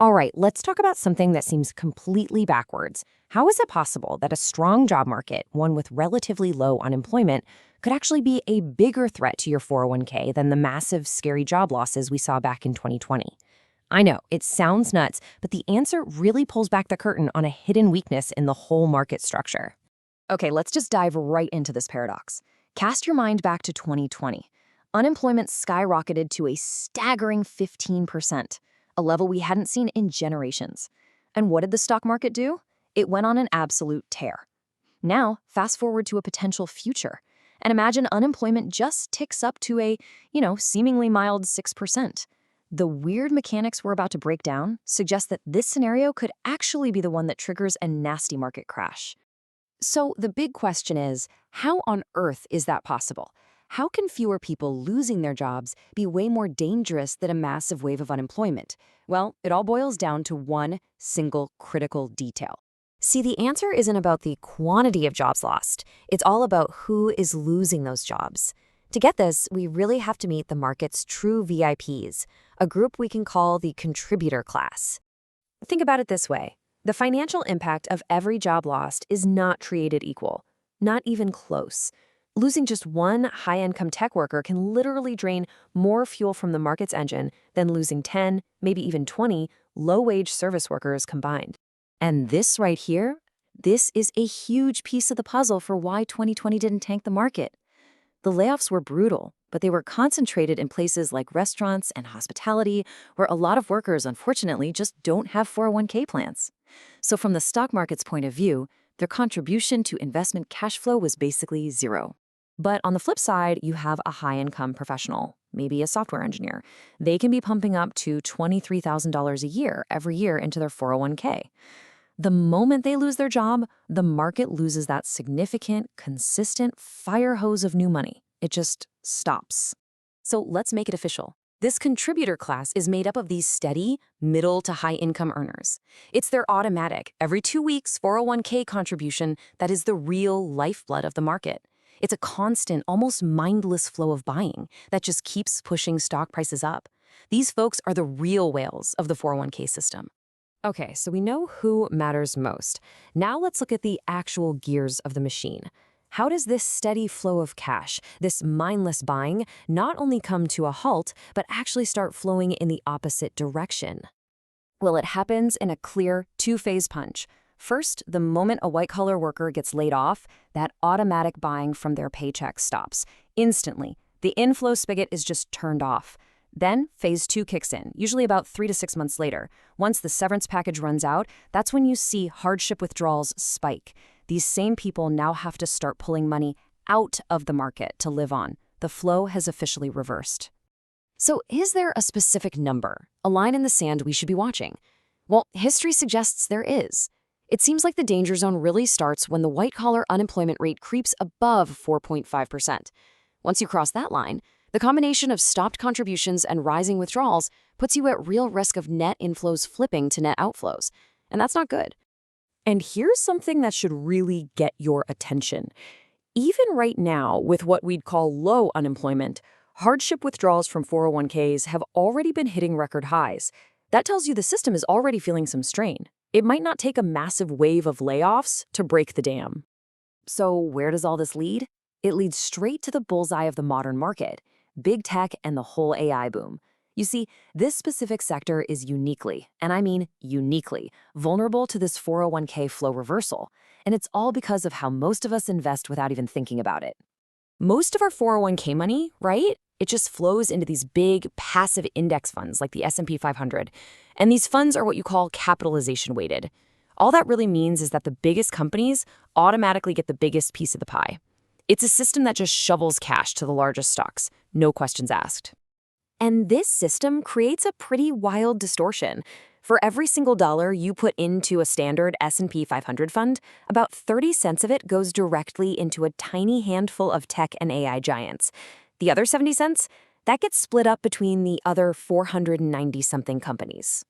All right, let's talk about something that seems completely backwards. How is it possible that a strong job market, one with relatively low unemployment, could actually be a bigger threat to your 401k than the massive, scary job losses we saw back in 2020? I know, it sounds nuts, but the answer really pulls back the curtain on a hidden weakness in the whole market structure. Okay, let's just dive right into this paradox. Cast your mind back to 2020. Unemployment skyrocketed to a staggering 15%, a level we hadn't seen in generations. And what did the stock market do? It went on an absolute tear. Now, fast forward to a potential future, and imagine unemployment just ticks up to a, seemingly mild 6%. The weird mechanics we're about to break down suggest that this scenario could actually be the one that triggers a nasty market crash. So the big question is, how on earth is that possible? How can fewer people losing their jobs be way more dangerous than a massive wave of unemployment? Well, it all boils down to one single critical detail. See, the answer isn't about the quantity of jobs lost. It's all about who is losing those jobs. To get this, we really have to meet the market's true VIPs, a group we can call the contributor class. Think about it this way. The financial impact of every job lost is not created equal, not even close. Losing just one high-income tech worker can literally drain more fuel from the market's engine than losing 10, maybe even 20 low-wage service workers combined. And this right here, this is a huge piece of the puzzle for why 2020 didn't tank the market. The layoffs were brutal, but they were concentrated in places like restaurants and hospitality, where a lot of workers, unfortunately, just don't have 401k plans. So from the stock market's point of view, their contribution to investment cash flow was basically zero. But on the flip side, you have a high-income professional, maybe a software engineer. They can be pumping up to $23,000 a year every year into their 401k. The moment they lose their job, the market loses that significant, consistent fire hose of new money. It just stops. So let's make it official. This contributor class is made up of these steady, middle to high income earners. It's their automatic, every 2 weeks 401k contribution that is the real lifeblood of the market. It's a constant, almost mindless flow of buying that just keeps pushing stock prices up. These folks are the real whales of the 401k system. Okay, so we know who matters most. Now let's look at the actual gears of the machine. How does this steady flow of cash, this mindless buying, not only come to a halt, but actually start flowing in the opposite direction? Well, it happens in a clear two-phase punch. First, the moment a white-collar worker gets laid off, that automatic buying from their paycheck stops. Instantly, the inflow spigot is just turned off. Then, phase 2 kicks in, usually about 3 to 6 months later. Once the severance package runs out, that's when you see hardship withdrawals spike. These same people now have to start pulling money out of the market to live on. The flow has officially reversed. So is there a specific number, a line in the sand we should be watching? Well, history suggests there is. It seems like the danger zone really starts when the white-collar unemployment rate creeps above 4.5%. Once you cross that line, the combination of stopped contributions and rising withdrawals puts you at real risk of net inflows flipping to net outflows. And that's not good. And here's something that should really get your attention. Even right now, with what we'd call low unemployment, hardship withdrawals from 401ks have already been hitting record highs. That tells you the system is already feeling some strain. It might not take a massive wave of layoffs to break the dam. So where does all this lead? It leads straight to the bullseye of the modern market, big tech and the whole AI boom. You see, this specific sector is uniquely, and I mean uniquely, vulnerable to this 401k flow reversal. And it's all because of how most of us invest without even thinking about it. Most of our 401k money, right? It just flows into these big passive index funds like the S&P 500. And these funds are what you call capitalization weighted. All that really means is that the biggest companies automatically get the biggest piece of the pie. It's a system that just shovels cash to the largest stocks, no questions asked. And this system creates a pretty wild distortion. For every single dollar you put into a standard S&P 500 fund, about 30 cents of it goes directly into a tiny handful of tech and AI giants. The other 70 cents, that gets split up between the other 490-something companies.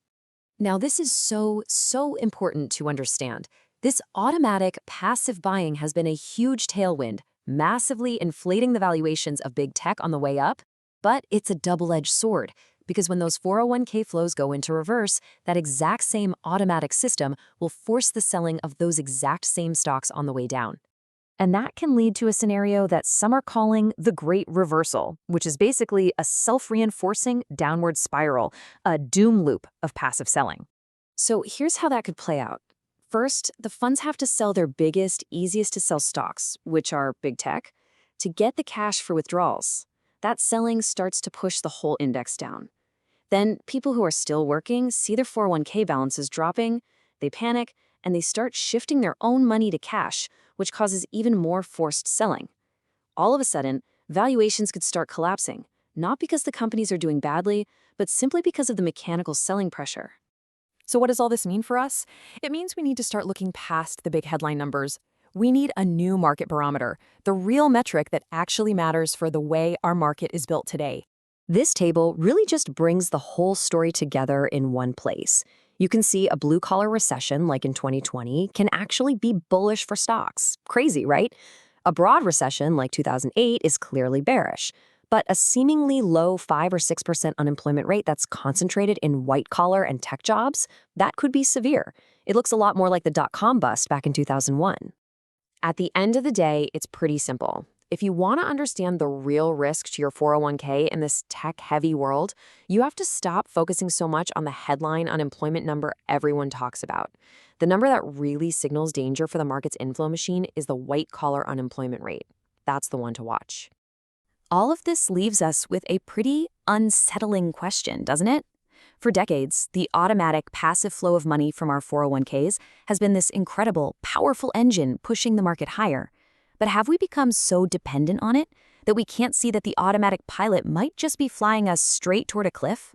Now, this is so important to understand. This automatic, passive buying has been a huge tailwind, massively inflating the valuations of big tech on the way up. But it's a double-edged sword. Because when those 401k flows go into reverse, that exact same automatic system will force the selling of those exact same stocks on the way down. And that can lead to a scenario that some are calling the Great Reversal, which is basically a self-reinforcing downward spiral, a doom loop of passive selling. So here's how that could play out. First, the funds have to sell their biggest, easiest to sell stocks, which are big tech, to get the cash for withdrawals. That selling starts to push the whole index down. Then people who are still working see their 401k balances dropping, they panic, and they start shifting their own money to cash, which causes even more forced selling. All of a sudden, valuations could start collapsing, not because the companies are doing badly, but simply because of the mechanical selling pressure. So what does all this mean for us? It means we need to start looking past the big headline numbers. We need a new market barometer, the real metric that actually matters for the way our market is built today. This table really just brings the whole story together in one place. You can see a blue-collar recession like in 2020 can actually be bullish for stocks. Crazy, right? A broad recession like 2008 is clearly bearish. But a seemingly low 5 or 6% unemployment rate that's concentrated in white-collar and tech jobs, that could be severe. It looks a lot more like the dot-com bust back in 2001. At the end of the day, it's pretty simple. If you want to understand the real risk to your 401k in this tech-heavy world, you have to stop focusing so much on the headline unemployment number everyone talks about. The number that really signals danger for the market's inflow machine is the white-collar unemployment rate. That's the one to watch. All of this leaves us with a pretty unsettling question, doesn't it? For decades, the automatic passive flow of money from our 401ks has been this incredible, powerful engine pushing the market higher. But have we become so dependent on it that we can't see that the automatic pilot might just be flying us straight toward a cliff?